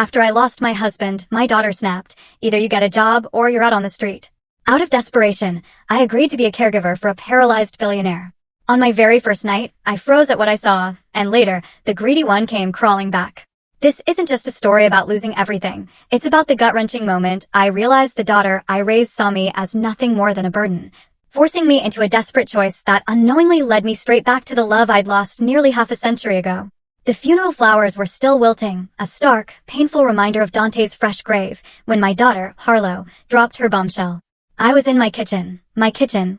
After I lost my husband, my daughter snapped, either you get a job or you're out on the street. Out of desperation, I agreed to be a caregiver for a paralyzed billionaire. On my very first night, I froze at what I saw, and later, the greedy one came crawling back. This isn't just a story about losing everything. It's about the gut-wrenching moment I realized the daughter I raised saw me as nothing more than a burden, forcing me into a desperate choice that unknowingly led me straight back to the love I'd lost nearly half a century ago. The funeral flowers were still wilting, a stark, painful reminder of Dante's fresh grave, when my daughter, Harlow, dropped her bombshell. I was in my kitchen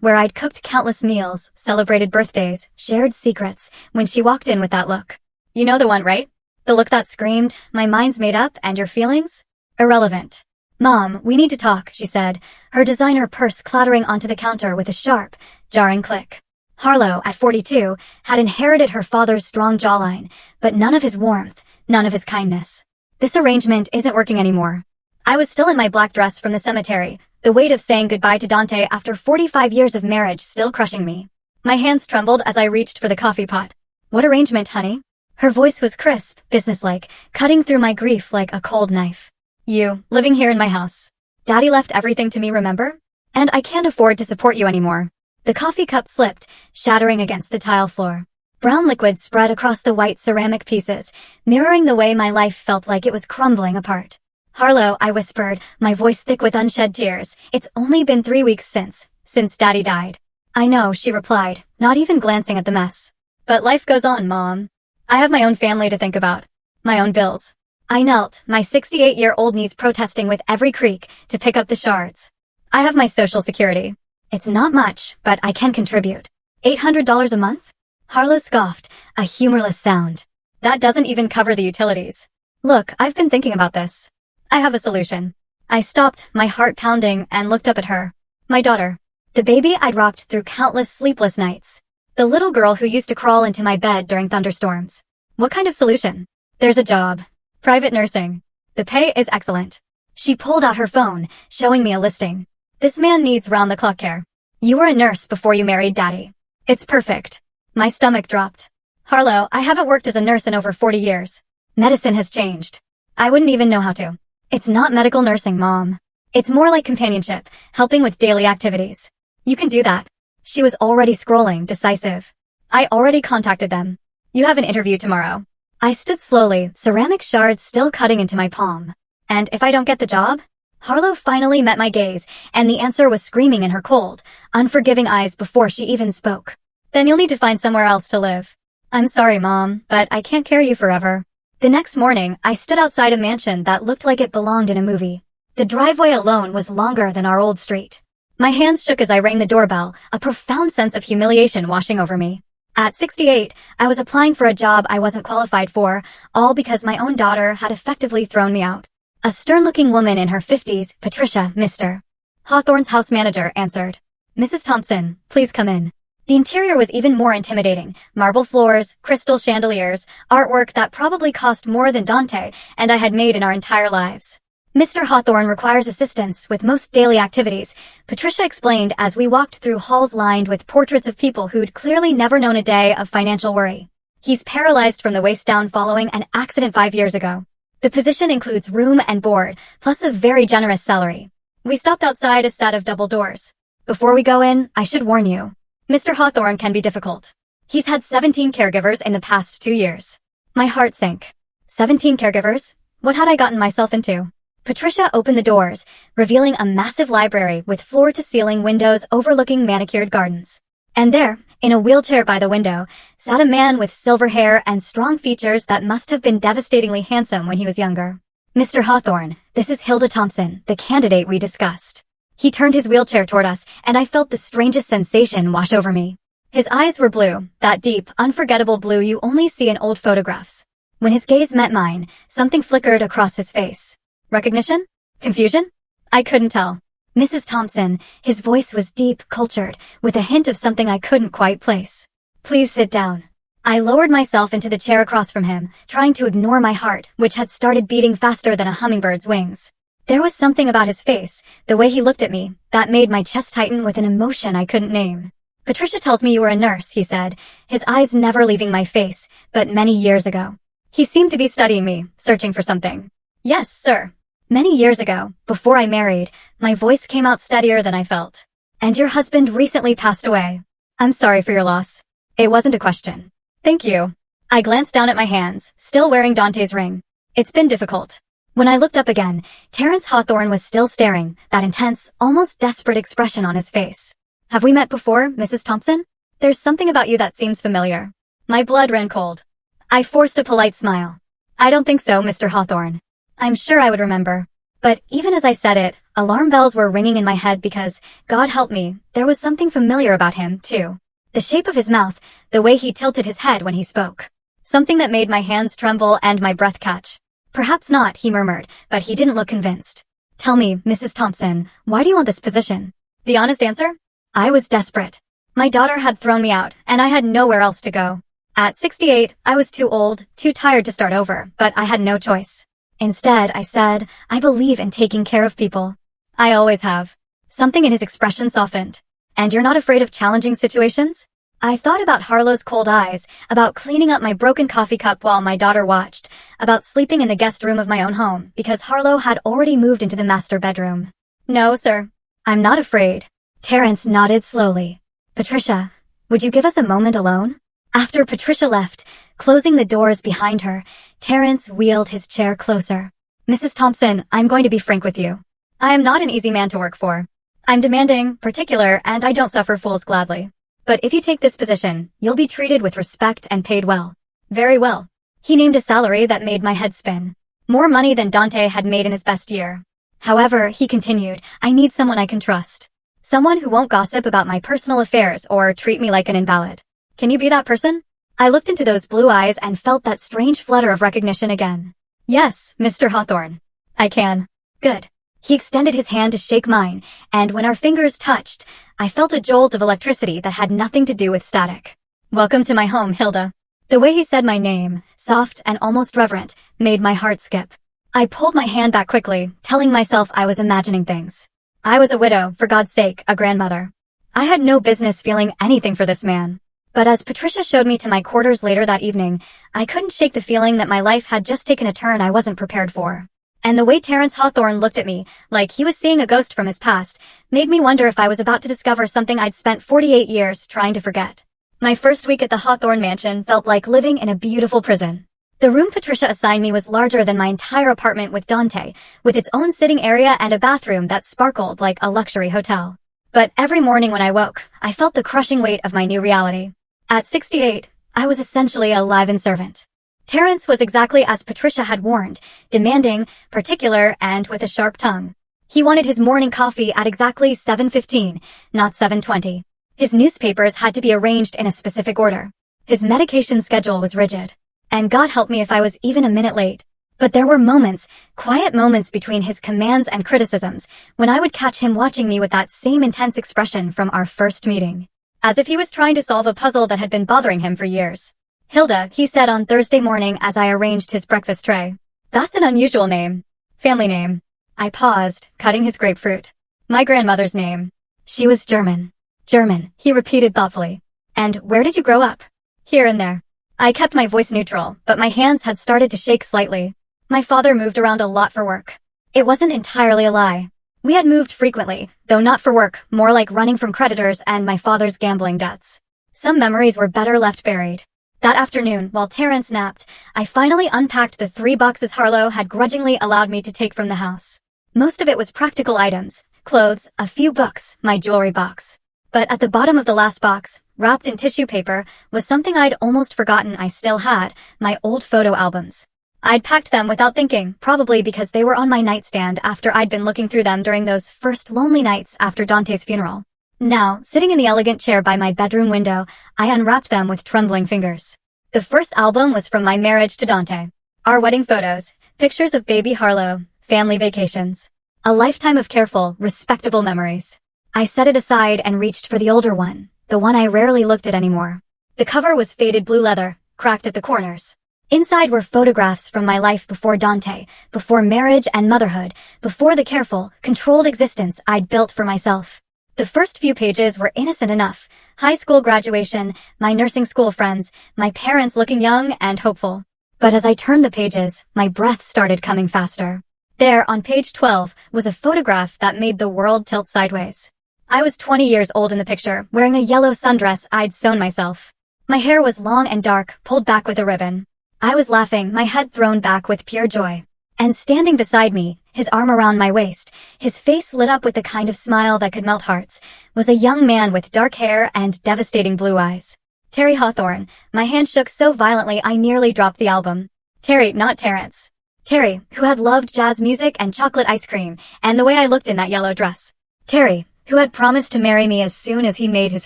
where I'd cooked countless meals, celebrated birthdays, shared secrets, when she walked in with that look. You know the one, right? The look that screamed, "My mind's made up, and your feelings? Irrelevant." "Mom, we need to talk," she said, her designer purse clattering onto the counter with a sharp, jarring click. Harlow, at 42, had inherited her father's strong jawline, but none of his warmth, none of his kindness. This arrangement isn't working anymore. I was still in my black dress from the cemetery, the weight of saying goodbye to Dante after 45 years of marriage still crushing me. My hands trembled as I reached for the coffee pot. "What arrangement, honey?" Her voice was crisp, businesslike, cutting through my grief like a cold knife. "You, living here in my house. Daddy left everything to me, remember? And I can't afford to support you anymore." The coffee cup slipped, shattering against the tile floor. Brown liquid spread across the white ceramic pieces, mirroring the way my life felt like it was crumbling apart. "Harlow," I whispered, my voice thick with unshed tears, "it's only been 3 weeks since Daddy died." "I know," she replied, not even glancing at the mess. "But life goes on, Mom. I have my own family to think about. My own bills." I knelt, my 68-year-old knees protesting with every creak, to pick up the shards. "I have my Social Security. It's not much, but I can contribute. $800 a month?" Harlow scoffed, a humorless sound. "That doesn't even cover the utilities. Look, I've been thinking about this. I have a solution." I stopped, my heart pounding, and looked up at her. My daughter. The baby I'd rocked through countless sleepless nights. The little girl who used to crawl into my bed during thunderstorms. "What kind of solution?" "There's a job. Private nursing. The pay is excellent." She pulled out her phone, showing me a listing. "This man needs round-the-clock care. You were a nurse before you married Daddy. It's perfect." My stomach dropped. "Harlow, I haven't worked as a nurse in over 40 years. Medicine has changed. I wouldn't even know how to." "It's not medical nursing, Mom. It's more like companionship, helping with daily activities. You can do that." She was already scrolling, decisive. "I already contacted them. You have an interview tomorrow." I stood slowly, ceramic shards still cutting into my palm. "And if I don't get the job?" Harlow finally met my gaze, and the answer was screaming in her cold, unforgiving eyes before she even spoke. "Then you'll need to find somewhere else to live." "I'm sorry, Mom, but I can't carry you forever." The next morning, I stood outside a mansion that looked like it belonged in a movie. The driveway alone was longer than our old street. My hands shook as I rang the doorbell, a profound sense of humiliation washing over me. At 68, I was applying for a job I wasn't qualified for, all because my own daughter had effectively thrown me out. A stern-looking woman in her 50s, Patricia, Mr. Hawthorne's house manager, answered. "Mrs. Thompson, please come in." The interior was even more intimidating. Marble floors, crystal chandeliers, artwork that probably cost more than Dante and I had made in our entire lives. "Mr. Hawthorne requires assistance with most daily activities," Patricia explained as we walked through halls lined with portraits of people who'd clearly never known a day of financial worry. "He's paralyzed from the waist down following an accident 5 years ago. The position includes room and board, plus a very generous salary." We stopped outside a set of double doors. "Before we go in, I should warn you. Mr. Hawthorne can be difficult. He's had 17 caregivers in the past 2 years." My heart sank. 17 caregivers? What had I gotten myself into? Patricia opened the doors, revealing a massive library with floor-to-ceiling windows overlooking manicured gardens. And there, in a wheelchair by the window, sat a man with silver hair and strong features that must have been devastatingly handsome when he was younger. "Mr. Hawthorne, this is Hilda Thompson, the candidate we discussed." He turned his wheelchair toward us, and I felt the strangest sensation wash over me. His eyes were blue, that deep, unforgettable blue you only see in old photographs. When his gaze met mine, something flickered across his face. Recognition? Confusion? I couldn't tell. "Mrs. Thompson," his voice was deep, cultured, with a hint of something I couldn't quite place. "Please sit down." I lowered myself into the chair across from him, trying to ignore my heart, which had started beating faster than a hummingbird's wings. There was something about his face, the way he looked at me, that made my chest tighten with an emotion I couldn't name. "Patricia tells me you were a nurse," he said, his eyes never leaving my face, but many years ago. He seemed to be studying me, searching for something. Yes, sir. Many years ago, before I married, my voice came out steadier than I felt. And your husband recently passed away. I'm sorry for your loss. It wasn't a question. Thank you. I glanced down at my hands, still wearing Dante's ring. It's been difficult. When I looked up again, Terrence Hawthorne was still staring, that intense, almost desperate expression on his face. Have we met before, Mrs. Thompson? There's something about you that seems familiar. My blood ran cold. I forced a polite smile. I don't think so, Mr. Hawthorne. I'm sure I would remember. But even as I said it, alarm bells were ringing in my head because, God help me, there was something familiar about him, too. The shape of his mouth, the way he tilted his head when he spoke. Something that made my hands tremble and my breath catch. Perhaps not, he murmured, but he didn't look convinced. Tell me, Mrs. Thompson, why do you want this position? The honest answer? I was desperate. My daughter had thrown me out, and I had nowhere else to go. At 68, I was too old, too tired to start over, but I had no choice. Instead, I said, I believe in taking care of people. I always have. Something in his expression softened. And you're not afraid of challenging situations? I thought about Harlow's cold eyes, about cleaning up my broken coffee cup while my daughter watched, about sleeping in the guest room of my own home, because Harlow had already moved into the master bedroom. No, sir. I'm not afraid. Terrence nodded slowly. Patricia, would you give us a moment alone? After Patricia left, closing the doors behind her, Terrence wheeled his chair closer. Mrs. Thompson, I'm going to be frank with you. I am not an easy man to work for. I'm demanding, particular, and I don't suffer fools gladly. But if you take this position, you'll be treated with respect and paid well. Very well. He named a salary that made my head spin. More money than Dante had made in his best year. However, he continued, I need someone I can trust. Someone who won't gossip about my personal affairs or treat me like an invalid. Can you be that person? I looked into those blue eyes and felt that strange flutter of recognition again. Yes, Mr. Hawthorne. I can. Good. He extended his hand to shake mine, and when our fingers touched, I felt a jolt of electricity that had nothing to do with static. Welcome to my home, Hilda. The way he said my name, soft and almost reverent, made my heart skip. I pulled my hand back quickly, telling myself I was imagining things. I was a widow, for God's sake, a grandmother. I had no business feeling anything for this man. But as Patricia showed me to my quarters later that evening, I couldn't shake the feeling that my life had just taken a turn I wasn't prepared for. And the way Terrence Hawthorne looked at me, like he was seeing a ghost from his past, made me wonder if I was about to discover something I'd spent 48 years trying to forget. My first week at the Hawthorne mansion felt like living in a beautiful prison. The room Patricia assigned me was larger than my entire apartment with Dante, with its own sitting area and a bathroom that sparkled like a luxury hotel. But every morning when I woke, I felt the crushing weight of my new reality. At 68, I was essentially a live-in servant. Terrence was exactly as Patricia had warned, demanding, particular, and with a sharp tongue. He wanted his morning coffee at exactly 7:15, not 7:20. His newspapers had to be arranged in a specific order. His medication schedule was rigid. And God help me if I was even a minute late. But there were moments, quiet moments between his commands and criticisms, when I would catch him watching me with that same intense expression from our first meeting. As if he was trying to solve a puzzle that had been bothering him for years. Hilda, he said on Thursday morning as I arranged his breakfast tray. That's an unusual name. Family name. I paused, cutting his grapefruit. My grandmother's name. She was German. German, he repeated thoughtfully. And where did you grow up? Here and there. I kept my voice neutral, but my hands had started to shake slightly. My father moved around a lot for work. It wasn't entirely a lie. We had moved frequently, though not for work, more like running from creditors and my father's gambling debts. Some memories were better left buried. That afternoon, while Terrence napped, I finally unpacked the 3 boxes Harlow had grudgingly allowed me to take from the house. Most of it was practical items, clothes, a few books, my jewelry box. But at the bottom of the last box, wrapped in tissue paper, was something I'd almost forgotten I still had, my old photo albums. I'd packed them without thinking, probably because they were on my nightstand after I'd been looking through them during those first lonely nights after Dante's funeral. Now, sitting in the elegant chair by my bedroom window, I unwrapped them with trembling fingers. The first album was from my marriage to Dante. Our wedding photos, pictures of baby Harlow, family vacations. A lifetime of careful, respectable memories. I set it aside and reached for the older one, the one I rarely looked at anymore. The cover was faded blue leather, cracked at the corners. Inside were photographs from my life before Dante, before marriage and motherhood, before the careful, controlled existence I'd built for myself. The first few pages were innocent enough. High school graduation, my nursing school friends, my parents looking young and hopeful. But as I turned the pages, my breath started coming faster. There, on page 12, was a photograph that made the world tilt sideways. I was 20 years old in the picture, wearing a yellow sundress I'd sewn myself. My hair was long and dark, pulled back with a ribbon. I was laughing, my head thrown back with pure joy. And standing beside me, his arm around my waist, his face lit up with the kind of smile that could melt hearts, was a young man with dark hair and devastating blue eyes. Terry Hawthorne. My hand shook so violently I nearly dropped the album. Terry, not Terrence. Terry, who had loved jazz music and chocolate ice cream, and the way I looked in that yellow dress. Terry, who had promised to marry me as soon as he made his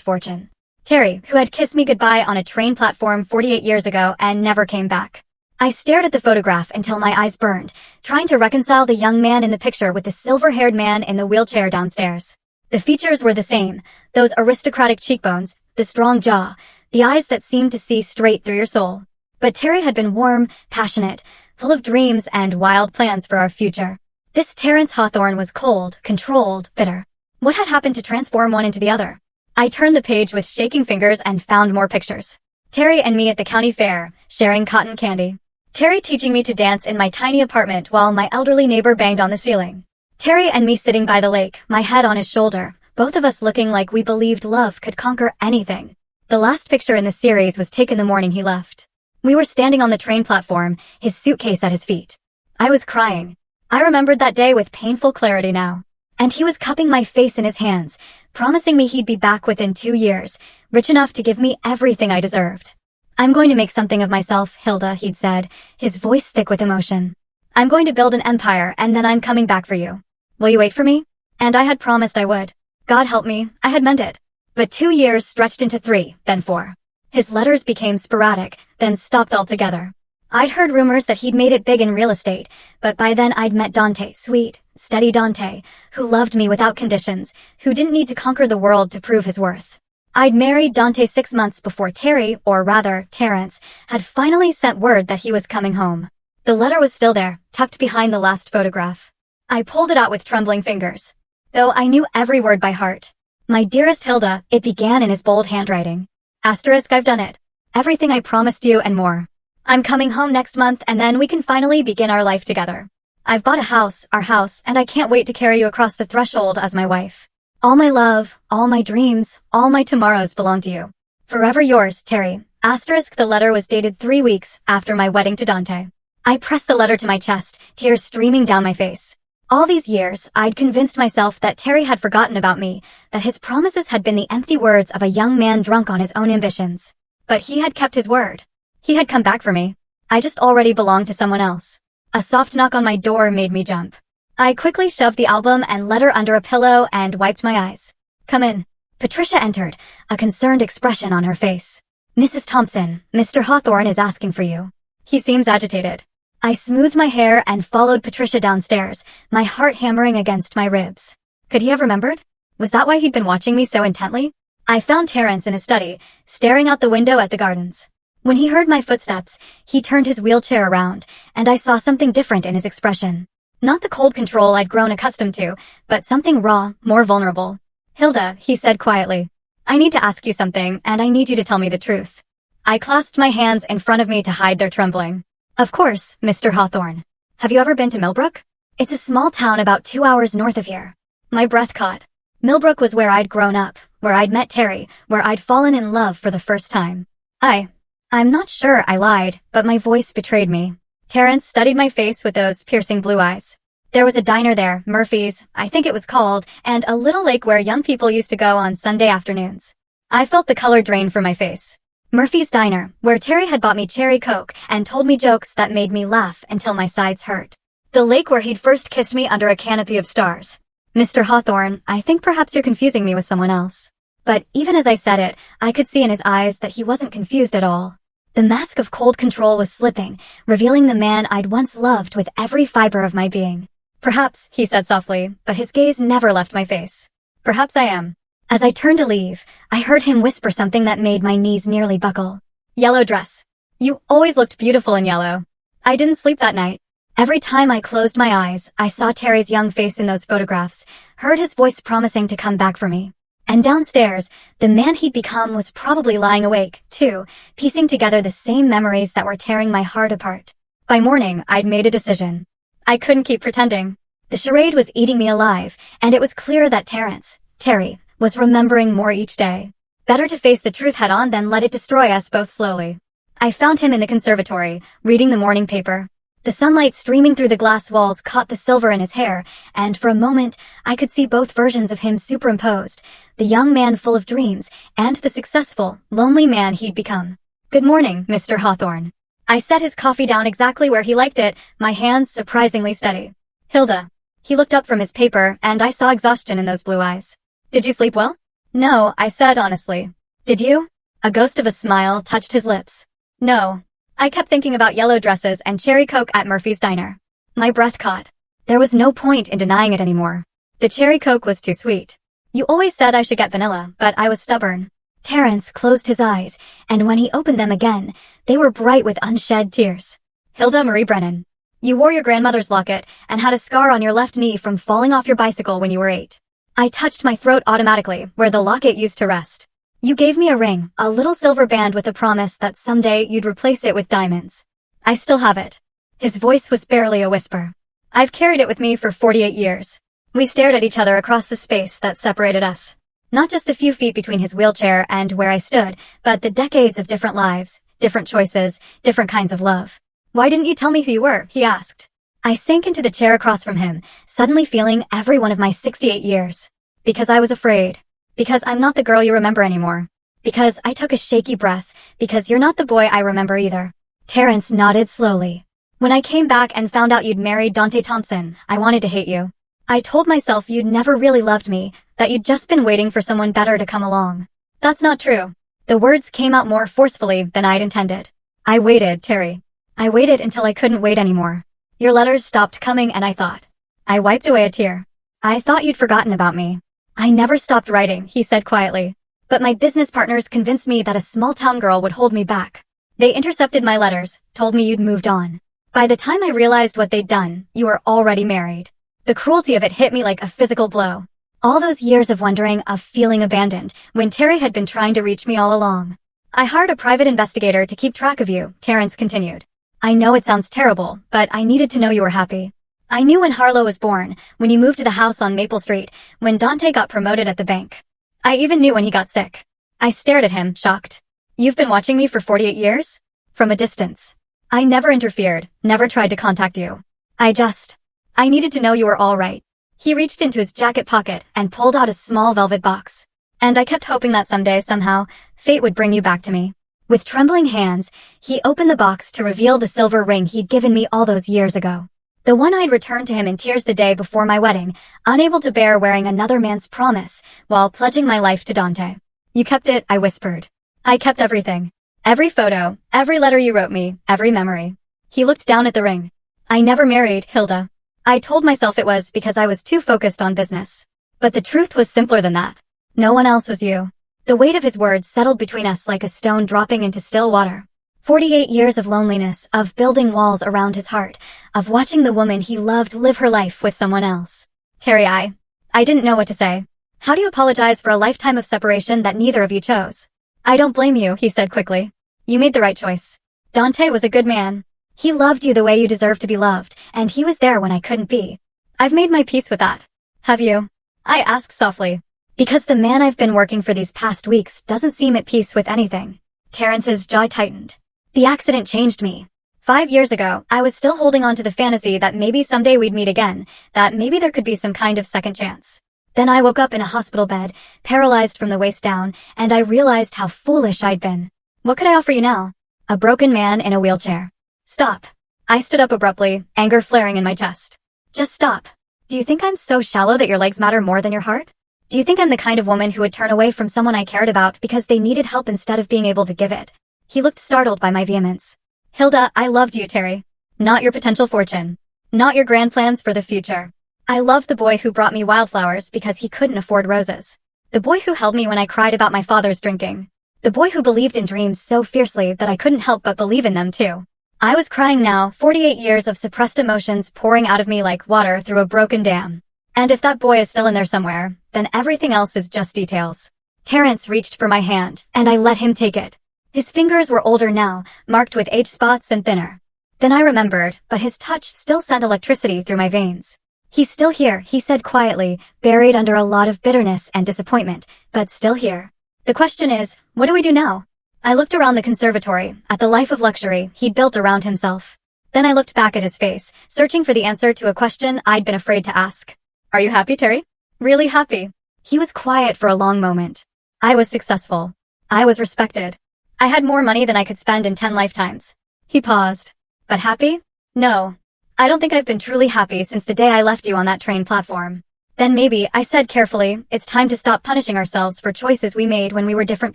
fortune. Terry, who had kissed me goodbye on a train platform 48 years ago and never came back. I stared at the photograph until my eyes burned, trying to reconcile the young man in the picture with the silver-haired man in the wheelchair downstairs. The features were the same, those aristocratic cheekbones, the strong jaw, the eyes that seemed to see straight through your soul. But Terry had been warm, passionate, full of dreams and wild plans for our future. This Terrence Hawthorne was cold, controlled, bitter. What had happened to transform one into the other? I turned the page with shaking fingers and found more pictures. Terry and me at the county fair, sharing cotton candy. Terry teaching me to dance in my tiny apartment while my elderly neighbor banged on the ceiling. Terry and me sitting by the lake, my head on his shoulder, both of us looking like we believed love could conquer anything. The last picture in the series was taken the morning he left. We were standing on the train platform, his suitcase at his feet. I was crying. I remembered that day with painful clarity now. And he was cupping my face in his hands, promising me he'd be back within 2 years, rich enough to give me everything I deserved. I'm going to make something of myself, Hilda, he'd said, his voice thick with emotion. I'm going to build an empire, and then I'm coming back for you. Will you wait for me? And I had promised I would. God help me, I had meant it. But 2 years stretched into 3, then 4. His letters became sporadic, then stopped altogether. I'd heard rumors that he'd made it big in real estate, but by then I'd met Dante, sweet, steady Dante, who loved me without conditions, who didn't need to conquer the world to prove his worth. I'd married Dante 6 months before Terry, or rather, Terrence, had finally sent word that he was coming home. The letter was still there, tucked behind the last photograph. I pulled it out with trembling fingers. Though I knew every word by heart. My dearest Hilda, it began in his bold handwriting. Asterisk, I've done it. Everything I promised you and more. I'm coming home next month and then we can finally begin our life together. I've bought a house, our house, and I can't wait to carry you across the threshold as my wife. All my love, all my dreams, all my tomorrows belong to you. Forever yours, Terry. Asterisk, the letter was dated 3 weeks after my wedding to Dante. I pressed the letter to my chest, tears streaming down my face. All these years, I'd convinced myself that Terry had forgotten about me, that his promises had been the empty words of a young man drunk on his own ambitions. But he had kept his word. He had come back for me. I just already belonged to someone else. A soft knock on my door made me jump. I quickly shoved the album and letter under a pillow and wiped my eyes. Come in. Patricia entered, a concerned expression on her face. Mrs. Thompson, Mr. Hawthorne is asking for you. He seems agitated. I smoothed my hair and followed Patricia downstairs, my heart hammering against my ribs. Could he have remembered? Was that why he'd been watching me so intently? I found Terrence in his study, staring out the window at the gardens. When he heard my footsteps, he turned his wheelchair around, and I saw something different in his expression. Not the cold control I'd grown accustomed to, but something raw, more vulnerable. Hilda, he said quietly. I need to ask you something, and I need you to tell me the truth. I clasped my hands in front of me to hide their trembling. Of course, Mr. Hawthorne. Have you ever been to Millbrook? It's a small town about 2 hours north of here. My breath caught. Millbrook was where I'd grown up, where I'd met Terry, where I'd fallen in love for the first time. I'm not sure, I lied, but my voice betrayed me. Terrence studied my face with those piercing blue eyes. There was a diner there, Murphy's, I think it was called, and a little lake where young people used to go on Sunday afternoons. I felt the color drain from my face. Murphy's Diner, where Terry had bought me cherry coke and told me jokes that made me laugh until my sides hurt. The lake where he'd first kissed me under a canopy of stars. Mr. Hawthorne, I think perhaps you're confusing me with someone else. But even as I said it, I could see in his eyes that he wasn't confused at all. The mask of cold control was slipping, revealing the man I'd once loved with every fiber of my being. Perhaps, he said softly, but his gaze never left my face. Perhaps I am. As I turned to leave, I heard him whisper something that made my knees nearly buckle. Yellow dress. You always looked beautiful in yellow. I didn't sleep that night. Every time I closed my eyes, I saw Terry's young face in those photographs, heard his voice promising to come back for me. And downstairs, the man he'd become was probably lying awake, too, piecing together the same memories that were tearing my heart apart. By morning, I'd made a decision. I couldn't keep pretending. The charade was eating me alive, and it was clear that Terry, was remembering more each day. Better to face the truth head-on than let it destroy us both slowly. I found him in the conservatory, reading the morning paper. The sunlight streaming through the glass walls caught the silver in his hair, and for a moment, I could see both versions of him superimposed, the young man full of dreams, and the successful, lonely man he'd become. "Good morning, Mr. Hawthorne." I set his coffee down exactly where he liked it, my hands surprisingly steady. "Hilda." He looked up from his paper, and I saw exhaustion in those blue eyes. "Did you sleep well?" "No," I said honestly. "Did you?" A ghost of a smile touched his lips. "No. I kept thinking about yellow dresses and cherry coke at Murphy's Diner." My breath caught. There was no point in denying it anymore. The cherry coke was too sweet. "You always said I should get vanilla, but I was stubborn." Terrence closed his eyes, and when he opened them again, they were bright with unshed tears. "Hilda Marie Brennan, you wore your grandmother's locket and had a scar on your left knee from falling off your bicycle when you were 8. I touched my throat automatically, where the locket used to rest. You gave me a ring, a little silver band with a promise that someday you'd replace it with diamonds. I still have it." His voice was barely a whisper. "I've carried it with me for 48 years. We stared at each other across the space that separated us. Not just the few feet between his wheelchair and where I stood, but the decades of different lives, different choices, different kinds of love. "Why didn't you tell me who you were?" he asked. I sank into the chair across from him, suddenly feeling every one of my 68 years. "Because I was afraid. Because I'm not the girl you remember anymore. Because," I took a shaky breath, "because you're not the boy I remember either." Terrence nodded slowly. "When I came back and found out you'd married Dante Thompson, I wanted to hate you. I told myself you'd never really loved me, that you'd just been waiting for someone better to come along. That's not true." The words came out more forcefully than I'd intended. "I waited, Terry. I waited until I couldn't wait anymore. Your letters stopped coming and I thought." I wiped away a tear. "I thought you'd forgotten about me." "I never stopped writing," he said quietly. "But my business partners convinced me that a small-town girl would hold me back. They intercepted my letters, told me you'd moved on. By the time I realized what they'd done, you were already married." The cruelty of it hit me like a physical blow. All those years of wondering, of feeling abandoned, when Terry had been trying to reach me all along. "I hired a private investigator to keep track of you," Terrence continued. "I know it sounds terrible, but I needed to know you were happy. I knew when Harlow was born, when you moved to the house on Maple Street, when Dante got promoted at the bank. I even knew when he got sick." I stared at him, shocked. "You've been watching me for 48 years? From a distance. I never interfered, never tried to contact you. I needed to know you were all right." He reached into his jacket pocket and pulled out a small velvet box. "And I kept hoping that someday, somehow, fate would bring you back to me." With trembling hands, he opened the box to reveal the silver ring he'd given me all those years ago. The one I'd returned to him in tears the day before my wedding, unable to bear wearing another man's promise, while pledging my life to Dante. "You kept it," I whispered. "I kept everything. Every photo, every letter you wrote me, every memory." He looked down at the ring. "I never married, Hilda. I told myself it was because I was too focused on business. But the truth was simpler than that. No one else was you." The weight of his words settled between us like a stone dropping into still water. 48 years of loneliness, of building walls around his heart, of watching the woman he loved live her life with someone else. "Terry, I didn't know what to say. How do you apologize for a lifetime of separation that neither of you chose?" "I don't blame you," he said quickly. "You made the right choice. Dante was a good man. He loved you the way you deserve to be loved, and he was there when I couldn't be. I've made my peace with that." "Have you?" I asked softly. "Because the man I've been working for these past weeks doesn't seem at peace with anything." Terrence's jaw tightened. "The accident changed me. 5 years ago, I was still holding on to the fantasy that maybe someday we'd meet again, that maybe there could be some kind of second chance. Then I woke up in a hospital bed, paralyzed from the waist down, and I realized how foolish I'd been. What could I offer you now? A broken man in a wheelchair." "Stop." I stood up abruptly, anger flaring in my chest. "Just stop. Do you think I'm so shallow that your legs matter more than your heart? Do you think I'm the kind of woman who would turn away from someone I cared about because they needed help instead of being able to give it?" He looked startled by my vehemence. "Hilda, I loved you, Terry. Not your potential fortune. Not your grand plans for the future. I loved the boy who brought me wildflowers because he couldn't afford roses. The boy who held me when I cried about my father's drinking. The boy who believed in dreams so fiercely that I couldn't help but believe in them too." I was crying now, 48 years of suppressed emotions pouring out of me like water through a broken dam. And if that boy is still in there somewhere, then everything else is just details. Terrence reached for my hand, and I let him take it. His fingers were older now, marked with age spots and thinner. Then I remembered, but his touch still sent electricity through my veins. He's still here, he said quietly, buried under a lot of bitterness and disappointment, but still here. The question is, what do we do now? I looked around the conservatory, at the life of luxury he'd built around himself. Then I looked back at his face, searching for the answer to a question I'd been afraid to ask. Are you happy, Terry? Really happy? He was quiet for a long moment. I was successful. I was respected. I had more money than I could spend in 10 lifetimes. He paused. But happy? No. I don't think I've been truly happy since the day I left you on that train platform. Then maybe, I said carefully, it's time to stop punishing ourselves for choices we made when we were different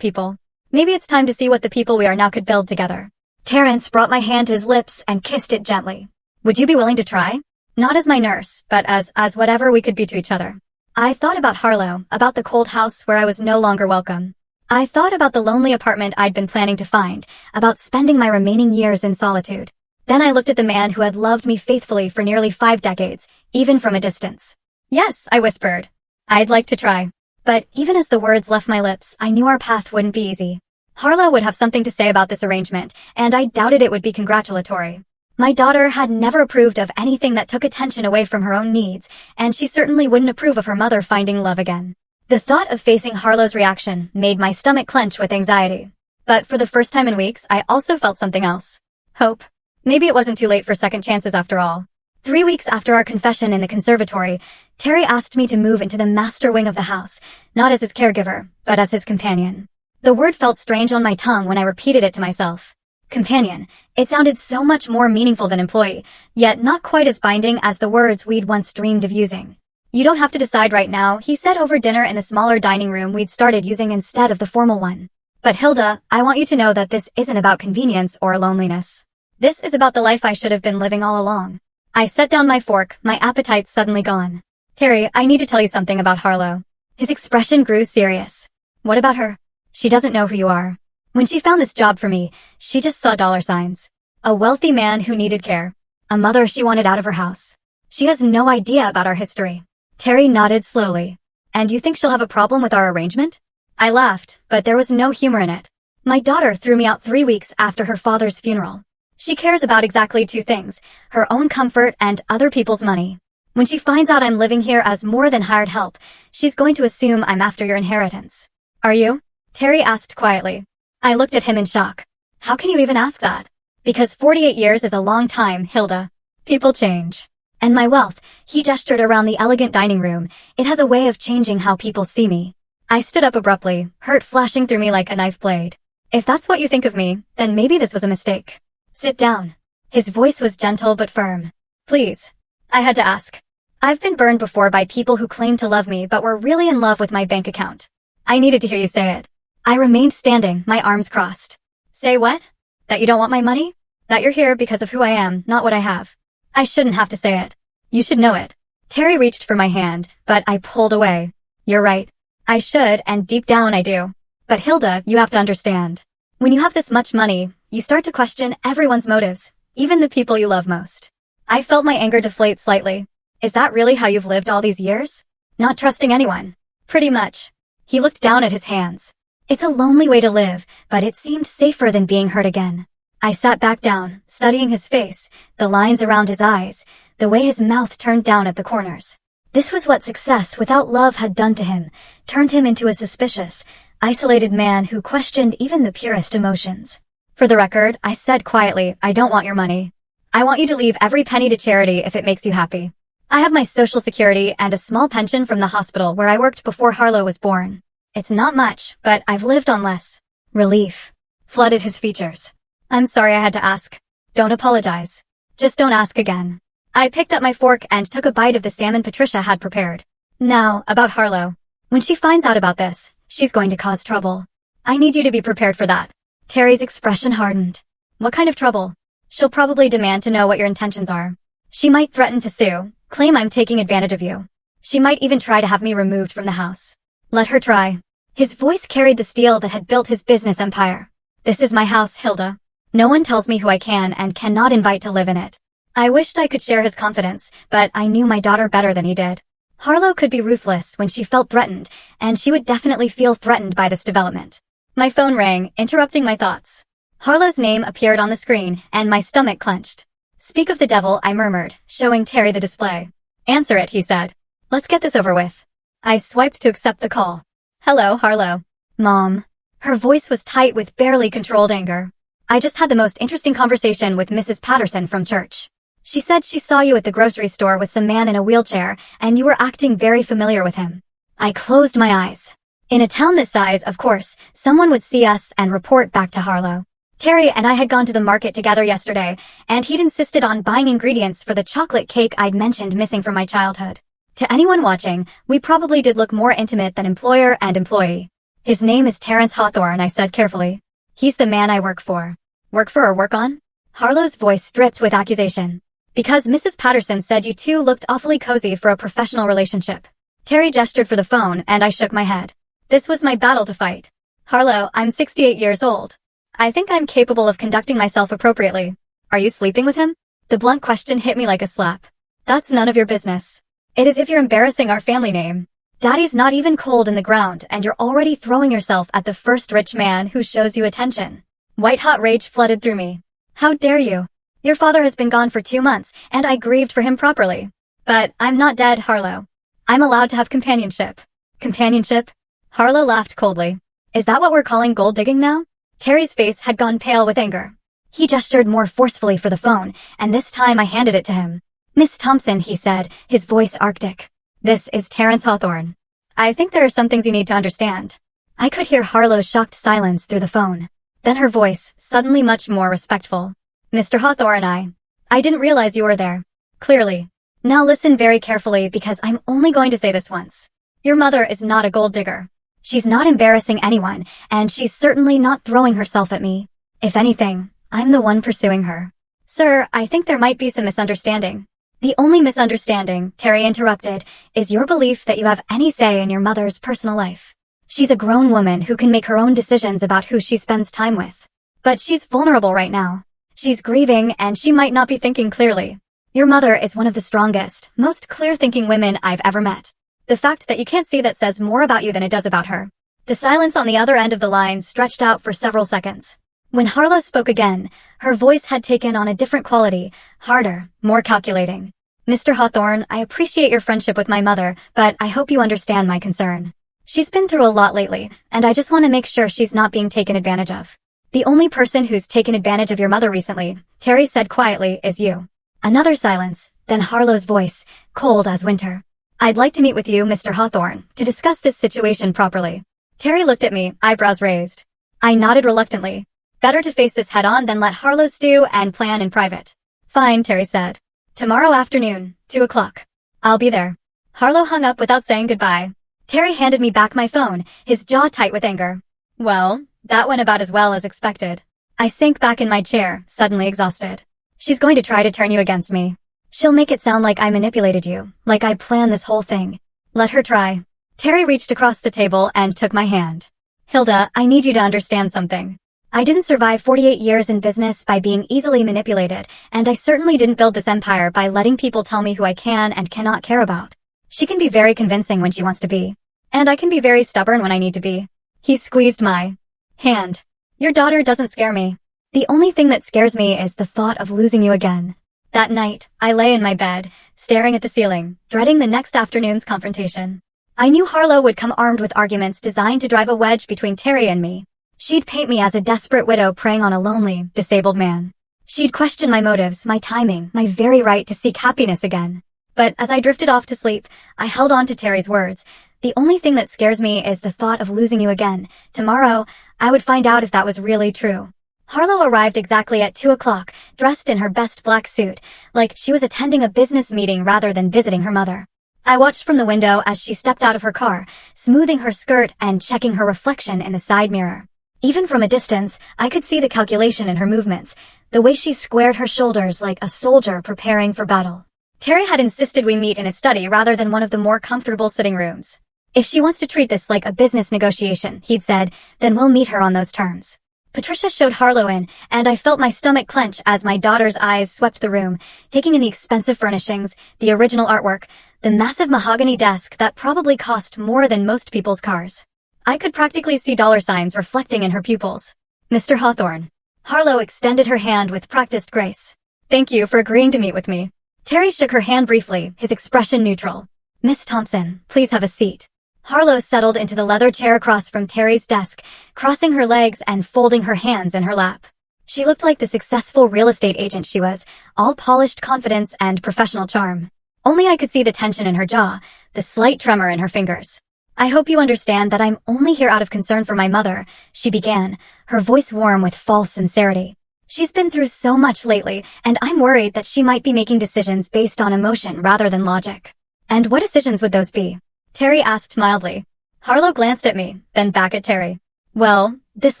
people. Maybe it's time to see what the people we are now could build together. Terrence brought my hand to his lips and kissed it gently. Would you be willing to try? Not as my nurse, but as whatever we could be to each other. I thought about Harlow, about the cold house where I was no longer welcome. I thought about the lonely apartment I'd been planning to find, about spending my remaining years in solitude. Then I looked at the man who had loved me faithfully for nearly 5 decades, even from a distance. Yes, I whispered. I'd like to try. But even as the words left my lips, I knew our path wouldn't be easy. Harlow would have something to say about this arrangement, and I doubted it would be congratulatory. My daughter had never approved of anything that took attention away from her own needs, and she certainly wouldn't approve of her mother finding love again. The thought of facing Harlow's reaction made my stomach clench with anxiety. But for the first time in weeks, I also felt something else. Hope. Maybe it wasn't too late for second chances after all. 3 weeks after our confession in the conservatory, Terry asked me to move into the master wing of the house, not as his caregiver, but as his companion. The word felt strange on my tongue when I repeated it to myself. Companion. It sounded so much more meaningful than employee, yet not quite as binding as the words we'd once dreamed of using. You don't have to decide right now, he said over dinner in the smaller dining room we'd started using instead of the formal one. But Hilda, I want you to know that this isn't about convenience or loneliness. This is about the life I should have been living all along. I set down my fork, my appetite suddenly gone. Terry, I need to tell you something about Harlow. His expression grew serious. What about her? She doesn't know who you are. When she found this job for me, she just saw $signs. A wealthy man who needed care. A mother she wanted out of her house. She has no idea about our history. Terry nodded slowly. And you think she'll have a problem with our arrangement? I laughed, but there was no humor in it. My daughter threw me out 3 weeks after her father's funeral. She cares about exactly 2 things, her own comfort and other people's money. When she finds out I'm living here as more than hired help, she's going to assume I'm after your inheritance. Are you? Terry asked quietly. I looked at him in shock. How can you even ask that? Because 48 years is a long time, Hilda. People change. And my wealth, he gestured around the elegant dining room, it has a way of changing how people see me. I stood up abruptly, hurt flashing through me like a knife blade. If that's what you think of me, then maybe this was a mistake. Sit down. His voice was gentle but firm. Please. I had to ask. I've been burned before by people who claimed to love me but were really in love with my bank account. I needed to hear you say it. I remained standing, my arms crossed. Say what? That you don't want my money? That you're here because of who I am, not what I have. I shouldn't have to say it. You should know it. Terry reached for my hand, but I pulled away. You're right. I should, and deep down I do. But Hilda, you have to understand. When you have this much money, you start to question everyone's motives, even the people you love most. I felt my anger deflate slightly. Is that really how you've lived all these years? Not trusting anyone? Pretty much. He looked down at his hands. It's a lonely way to live, but it seemed safer than being hurt again. I sat back down, studying his face, the lines around his eyes, the way his mouth turned down at the corners. This was what success without love had done to him, turned him into a suspicious, isolated man who questioned even the purest emotions. For the record, I said quietly, I don't want your money. I want you to leave every penny to charity if it makes you happy. I have my social security and a small pension from the hospital where I worked before Harlow was born. It's not much, but I've lived on less. Relief flooded his features. I'm sorry I had to ask. Don't apologize. Just don't ask again. I picked up my fork and took a bite of the salmon Patricia had prepared. Now, about Harlow. When she finds out about this, she's going to cause trouble. I need you to be prepared for that. Terry's expression hardened. What kind of trouble? She'll probably demand to know what your intentions are. She might threaten to sue, claim I'm taking advantage of you. She might even try to have me removed from the house. Let her try. His voice carried the steel that had built his business empire. This is my house, Hilda. No one tells me who I can and cannot invite to live in it. I wished I could share his confidence, but I knew my daughter better than he did. Harlow could be ruthless when she felt threatened, and she would definitely feel threatened by this development. My phone rang, interrupting my thoughts. Harlow's name appeared on the screen, and my stomach clenched. "Speak of the devil," I murmured, showing Terry the display. "Answer it," he said. "Let's get this over with." I swiped to accept the call. "Hello, Harlow." "Mom." Her voice was tight with barely controlled anger. "I just had the most interesting conversation with Mrs. Patterson from church. She said she saw you at the grocery store with some man in a wheelchair, and you were acting very familiar with him." I closed my eyes. In a town this size, of course, someone would see us and report back to Harlow. Terry and I had gone to the market together yesterday, and he'd insisted on buying ingredients for the chocolate cake I'd mentioned missing from my childhood. To anyone watching, we probably did look more intimate than employer and employee. "His name is Terrence Hawthorne," I said carefully. "He's the man I work for." "Work for or work on?" Harlow's voice dripped with accusation. "Because Mrs. Patterson said you two looked awfully cozy for a professional relationship." Terry gestured for the phone, and I shook my head. This was my battle to fight. "Harlow, I'm 68 years old. I think I'm capable of conducting myself appropriately. Are you sleeping with him?" The blunt question hit me like a slap. "That's none of your business. It is if you're embarrassing our family name. Daddy's not even cold in the ground, and you're already throwing yourself at the first rich man who shows you attention." White-hot rage flooded through me. "How dare you? Your father has been gone for 2 months, and I grieved for him properly. But I'm not dead, Harlow. I'm allowed to have companionship." "Companionship?" Harlow laughed coldly. "Is that what we're calling gold digging now?" Terry's face had gone pale with anger. He gestured more forcefully for the phone, and this time I handed it to him. "Miss Thompson," he said, his voice arctic. "This is Terrence Hawthorne. I think there are some things you need to understand." I could hear Harlow's shocked silence through the phone. Then her voice, suddenly much more respectful. "Mr. Hawthorne, I didn't realize you were there. Clearly. Now listen very carefully because I'm only going to say this once. Your mother is not a gold digger. She's not embarrassing anyone, and she's certainly not throwing herself at me. If anything, I'm the one pursuing her." "Sir, I think there might be some misunderstanding." "The only misunderstanding," Terry interrupted, "is your belief that you have any say in your mother's personal life. She's a grown woman who can make her own decisions about who she spends time with. But she's vulnerable right now. She's grieving, and she might not be thinking clearly. Your mother is one of the strongest, most clear-thinking women I've ever met. The fact that you can't see that says more about you than it does about her." The silence on the other end of the line stretched out for several seconds. When Harlow spoke again, her voice had taken on a different quality, harder, more calculating. "Mr. Hawthorne, I appreciate your friendship with my mother, but I hope you understand my concern. She's been through a lot lately, and I just want to make sure she's not being taken advantage of. The only person who's taken advantage of your mother recently," Terry said quietly, "is you." Another silence, then Harlow's voice, cold as winter. "I'd like to meet with you, Mr. Hawthorne, to discuss this situation properly." Terry looked at me, eyebrows raised. I nodded reluctantly. Better to face this head-on than let Harlow stew and plan in private. "Fine," Terry said. "Tomorrow afternoon, 2 o'clock. I'll be there." Harlow hung up without saying goodbye. Terry handed me back my phone, his jaw tight with anger. Well, that went about as well as expected. I sank back in my chair, suddenly exhausted. "She's going to try to turn you against me. She'll make it sound like I manipulated you, like I planned this whole thing. Let her try." Terry reached across the table and took my hand. "Hilda, I need you to understand something. I didn't survive 48 years in business by being easily manipulated, and I certainly didn't build this empire by letting people tell me who I can and cannot care about. She can be very convincing when she wants to be. And I can be very stubborn when I need to be." He squeezed my hand. "Your daughter doesn't scare me. The only thing that scares me is the thought of losing you again." That night, I lay in my bed, staring at the ceiling, dreading the next afternoon's confrontation. I knew Harlow would come armed with arguments designed to drive a wedge between Terry and me. She'd paint me as a desperate widow preying on a lonely, disabled man. She'd question my motives, my timing, my very right to seek happiness again. But as I drifted off to sleep, I held on to Terry's words. "The only thing that scares me is the thought of losing you again. Tomorrow, I would find out if that was really true." Harlow arrived exactly at 2 o'clock, dressed in her best black suit, like she was attending a business meeting rather than visiting her mother. I watched from the window as she stepped out of her car, smoothing her skirt and checking her reflection in the side mirror. Even from a distance, I could see the calculation in her movements, the way she squared her shoulders like a soldier preparing for battle. Terry had insisted we meet in a study rather than one of the more comfortable sitting rooms. "If she wants to treat this like a business negotiation," he'd said, "then we'll meet her on those terms." Patricia showed Harlow in, and I felt my stomach clench as my daughter's eyes swept the room, taking in the expensive furnishings, the original artwork, The massive mahogany desk that probably cost more than most people's cars. I could practically see dollar signs reflecting in her pupils. Mr. Hawthorne. Harlow extended her hand with practiced grace. Thank you for agreeing to meet with me. Terry shook her hand briefly, his expression neutral. Miss Thompson, please have a seat. Harlow settled into the leather chair across from Terry's desk, crossing her legs and folding her hands in her lap. She looked like the successful real estate agent she was, all polished confidence and professional charm. Only I could see the tension in her jaw, the slight tremor in her fingers. I hope you understand that I'm only here out of concern for my mother, she began, her voice warm with false sincerity. She's been through so much lately, and I'm worried that she might be making decisions based on emotion rather than logic. And what decisions would those be? Terry asked mildly. Harlow glanced at me, then back at Terry. Well, this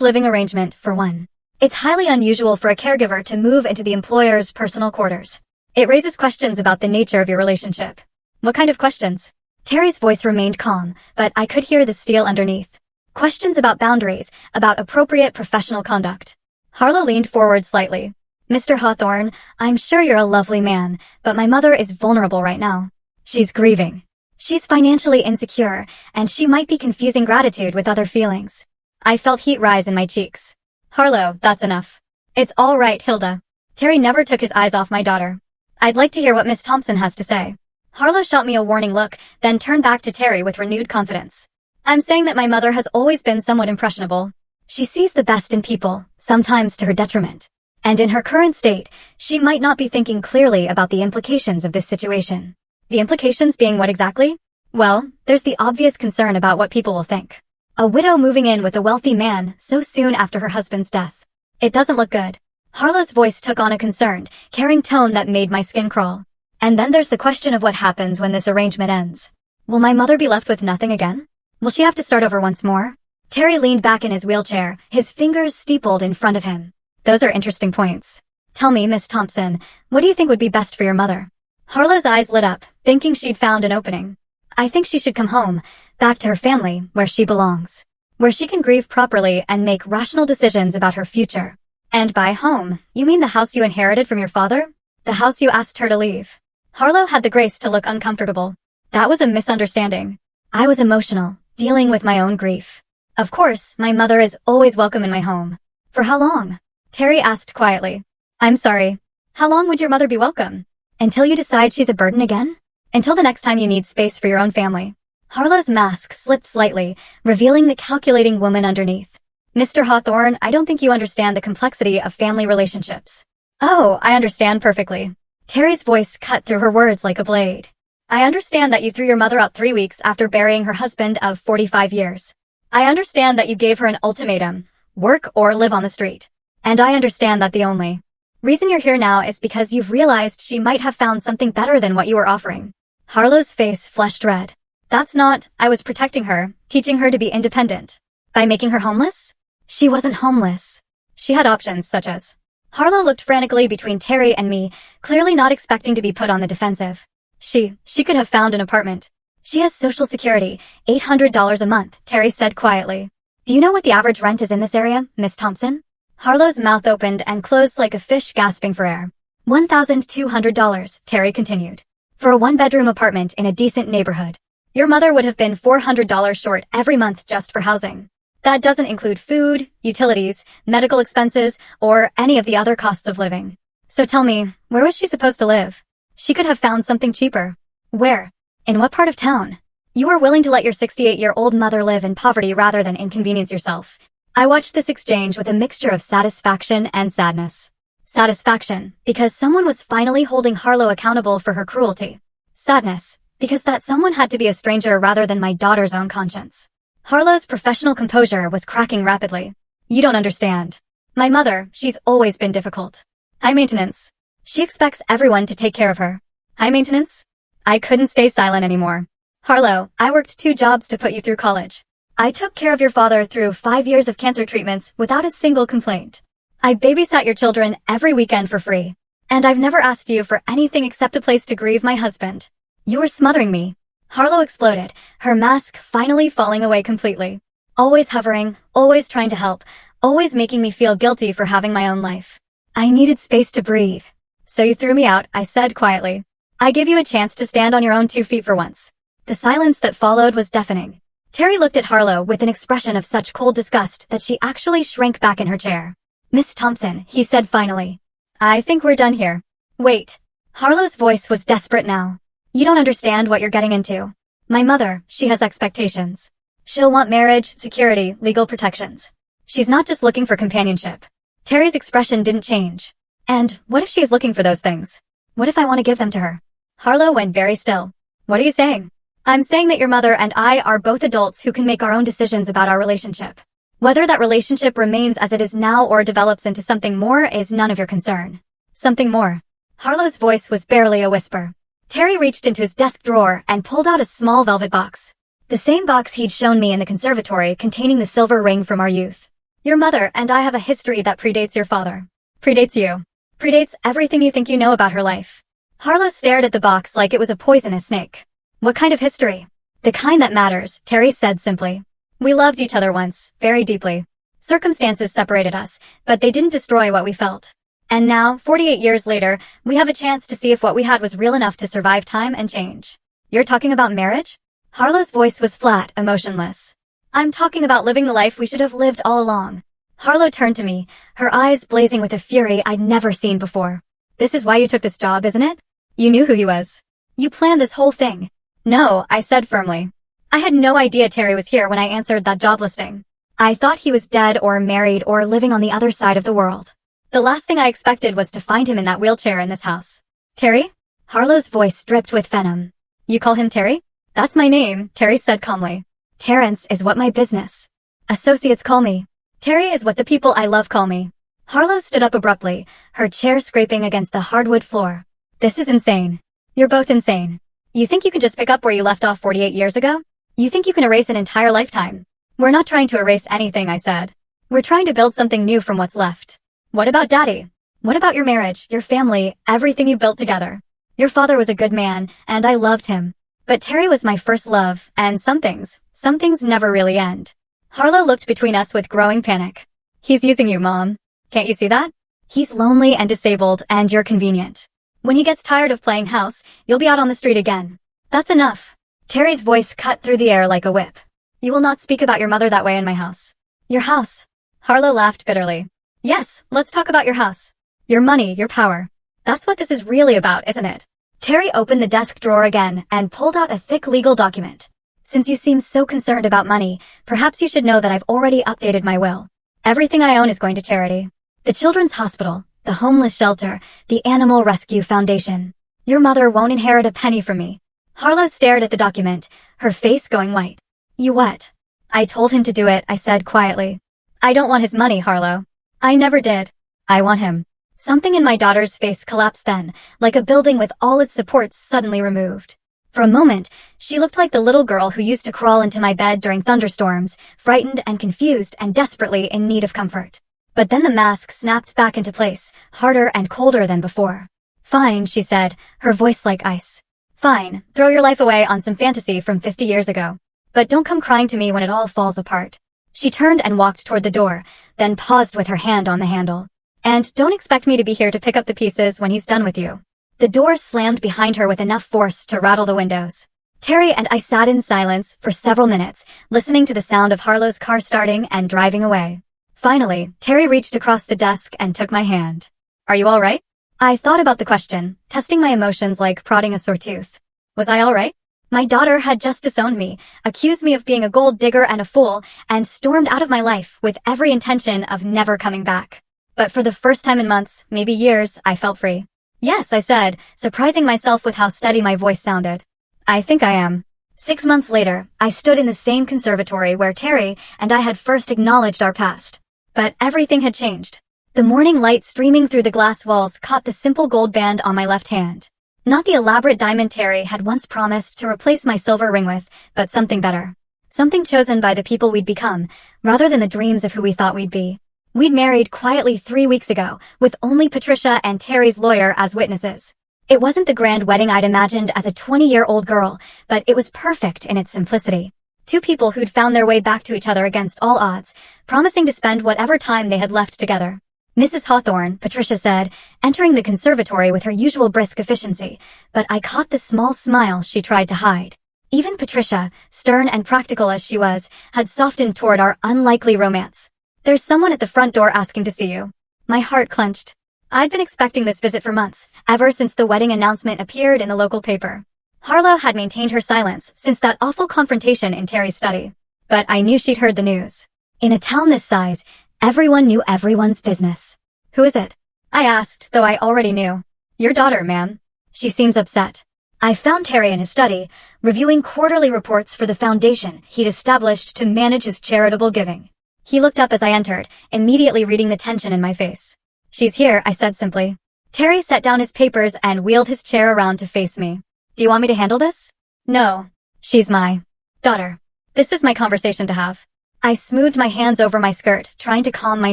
living arrangement, for one. It's highly unusual for a caregiver to move into the employer's personal quarters. It raises questions about the nature of your relationship. What kind of questions? Terry's voice remained calm, but I could hear the steel underneath. Questions about boundaries, about appropriate professional conduct. Harlow leaned forward slightly. Mr. Hawthorne, I'm sure you're a lovely man, but my mother is vulnerable right now. She's grieving. She's financially insecure, and she might be confusing gratitude with other feelings. I felt heat rise in my cheeks. Harlow, that's enough. It's all right, Hilda. Terry never took his eyes off my daughter. I'd like to hear what Miss Thompson has to say. Harlow shot me a warning look, then turned back to Terry with renewed confidence. I'm saying that my mother has always been somewhat impressionable. She sees the best in people, sometimes to her detriment. And in her current state, she might not be thinking clearly about the implications of this situation. The implications being what exactly? Well, there's the obvious concern about what people will think. A widow moving in with a wealthy man so soon after her husband's death. It doesn't look good. Harlow's voice took on a concerned, caring tone that made my skin crawl. And then there's the question of what happens when this arrangement ends. Will my mother be left with nothing again? Will she have to start over once more? Terry leaned back in his wheelchair, his fingers steepled in front of him. Those are interesting points. Tell me, Miss Thompson, what do you think would be best for your mother? Harlow's eyes lit up, thinking she'd found an opening. I think she should come home, back to her family, where she belongs. Where she can grieve properly and make rational decisions about her future. And by home, you mean the house you inherited from your father? The house you asked her to leave. Harlow had the grace to look uncomfortable. That was a misunderstanding. I was emotional, dealing with my own grief. Of course, my mother is always welcome in my home. For how long? Terry asked quietly. I'm sorry. How long would your mother be welcome? Until you decide she's a burden again? Until the next time you need space for your own family. Harlow's mask slipped slightly, revealing the calculating woman underneath. Mr. Hawthorne, I don't think you understand the complexity of family relationships. Oh, I understand perfectly. Terry's voice cut through her words like a blade. I understand that you threw your mother out 3 weeks after burying her husband of 45 years. I understand that you gave her an ultimatum, work or live on the street. And I understand that the only reason you're here now is because you've realized she might have found something better than what you were offering. Harlow's face flushed red. That's not, I was protecting her, teaching her to be independent. By making her homeless? She wasn't homeless. She had options such as... Harlow looked frantically between Terry and me, clearly not expecting to be put on the defensive. She could have found an apartment. She has Social Security, $800 a month, Terry said quietly. Do you know what the average rent is in this area, Miss Thompson? Harlow's mouth opened and closed like a fish gasping for air. $1,200, Terry continued. For a one-bedroom apartment in a decent neighborhood. Your mother would have been $400 short every month just for housing. That doesn't include food, utilities, medical expenses, or any of the other costs of living. So tell me, where was she supposed to live? She could have found something cheaper. Where? In what part of town? You are willing to let your 68-year-old mother live in poverty rather than inconvenience yourself. I watched this exchange with a mixture of satisfaction and sadness. Satisfaction, because someone was finally holding Harlow accountable for her cruelty. Sadness, because that someone had to be a stranger rather than my daughter's own conscience. Harlow's professional composure was cracking rapidly. You don't understand. My mother, she's always been difficult. High maintenance. She expects everyone to take care of her. High maintenance? I couldn't stay silent anymore. Harlow, I worked 2 jobs to put you through college. I took care of your father through 5 years of cancer treatments without a single complaint. I babysat your children every weekend for free. And I've never asked you for anything except a place to grieve my husband. You were smothering me. Harlow exploded, her mask finally falling away completely. Always hovering, always trying to help, always making me feel guilty for having my own life. I needed space to breathe. So you threw me out, I said quietly. I give you a chance to stand on your own 2 feet for once. The silence that followed was deafening. Terry looked at Harlow with an expression of such cold disgust that she actually shrank back in her chair. Miss Thompson, he said finally. I think we're done here. Wait. Harlow's voice was desperate now. You don't understand what you're getting into. My mother, she has expectations. She'll want marriage, security, legal protections. She's not just looking for companionship. Terry's expression didn't change. And what if she is looking for those things? What if I want to give them to her? Harlow went very still. What are you saying? I'm saying that your mother and I are both adults who can make our own decisions about our relationship. Whether that relationship remains as it is now or develops into something more is none of your concern. Something more. Harlow's voice was barely a whisper. Terry reached into his desk drawer and pulled out a small velvet box. The same box he'd shown me in the conservatory containing the silver ring from our youth. Your mother and I have a history that predates your father. Predates you. Predates everything you think you know about her life. Harlow stared at the box like it was a poisonous snake. What kind of history? The kind that matters, Terry said simply. We loved each other once, very deeply. Circumstances separated us, but they didn't destroy what we felt. And now, 48 years later, we have a chance to see if what we had was real enough to survive time and change. You're talking about marriage? Harlow's voice was flat, emotionless. I'm talking about living the life we should have lived all along. Harlow turned to me, her eyes blazing with a fury I'd never seen before. This is why you took this job, isn't it? You knew who he was. You planned this whole thing. No, I said firmly. I had no idea Terry was here when I answered that job listing. I thought he was dead or married or living on the other side of the world. The last thing I expected was to find him in that wheelchair in this house. Terry? Harlow's voice dripped with venom. You call him Terry? That's my name, Terry said calmly. Terrence is what my business associates call me. Terry is what the people I love call me. Harlow stood up abruptly, her chair scraping against the hardwood floor. This is insane. You're both insane. You think you can just pick up where you left off 48 years ago? You think you can erase an entire lifetime? We're not trying to erase anything, I said. We're trying to build something new from what's left. What about Daddy? What about your marriage, your family, everything you built together? Your father was a good man, and I loved him. But Terry was my first love, and some things never really end. Harlow looked between us with growing panic. He's using you, Mom. Can't you see that? He's lonely and disabled, and you're convenient. When he gets tired of playing house, you'll be out on the street again. That's enough. Terry's voice cut through the air like a whip. You will not speak about your mother that way in my house. Your house. Harlow laughed bitterly. Yes, let's talk about your house. Your money, your power. That's what this is really about, isn't it? Terry opened the desk drawer again and pulled out a thick legal document. Since you seem so concerned about money, perhaps you should know that I've already updated my will. Everything I own is going to charity. The Children's Hospital, the Homeless Shelter, the Animal Rescue Foundation. Your mother won't inherit a penny from me. Harlow stared at the document, her face going white. You what? I told him to do it, I said quietly. I don't want his money, Harlow. I never did. I want him. Something in my daughter's face collapsed then, like a building with all its supports suddenly removed. For a moment, she looked like the little girl who used to crawl into my bed during thunderstorms, frightened and confused and desperately in need of comfort. But then the mask snapped back into place, harder and colder than before. Fine, she said, her voice like ice. Fine, throw your life away on some fantasy from 50 years ago. But don't come crying to me when it all falls apart. She turned and walked toward the door, then paused with her hand on the handle. And don't expect me to be here to pick up the pieces when he's done with you. The door slammed behind her with enough force to rattle the windows. Terry and I sat in silence for several minutes, listening to the sound of Harlow's car starting and driving away. Finally, Terry reached across the desk and took my hand. Are you all right? I thought about the question, testing my emotions like prodding a sore tooth. Was I all right? My daughter had just disowned me, accused me of being a gold digger and a fool, and stormed out of my life with every intention of never coming back. But for the first time in months, maybe years, I felt free. Yes, I said, surprising myself with how steady my voice sounded. I think I am. 6 months later, I stood in the same conservatory where Terry and I had first acknowledged our past. But everything had changed. The morning light streaming through the glass walls caught the simple gold band on my left hand. Not the elaborate diamond Terry had once promised to replace my silver ring with, but something better. Something chosen by the people we'd become, rather than the dreams of who we thought we'd be. We'd married quietly 3 weeks ago, with only Patricia and Terry's lawyer as witnesses. It wasn't the grand wedding I'd imagined as a 20-year-old girl, but it was perfect in its simplicity. Two people who'd found their way back to each other against all odds, promising to spend whatever time they had left together. Mrs. Hawthorne, Patricia said, entering the conservatory with her usual brisk efficiency, but I caught the small smile she tried to hide. Even Patricia, stern and practical as she was, had softened toward our unlikely romance. "There's someone at the front door asking to see you." My heart clenched. I'd been expecting this visit for months, ever since the wedding announcement appeared in the local paper. Harlow had maintained her silence since that awful confrontation in Terry's study. But I knew she'd heard the news. In a town this size, everyone knew everyone's business. "Who is it?" I asked, though I already knew. "Your daughter, ma'am. She seems upset." I found Terry in his study, reviewing quarterly reports for the foundation he'd established to manage his charitable giving. He looked up as I entered, immediately reading the tension in my face. "She's here," I said simply. Terry set down his papers and wheeled his chair around to face me. "Do you want me to handle this?" "No. She's my daughter. This is my conversation to have." I smoothed my hands over my skirt, trying to calm my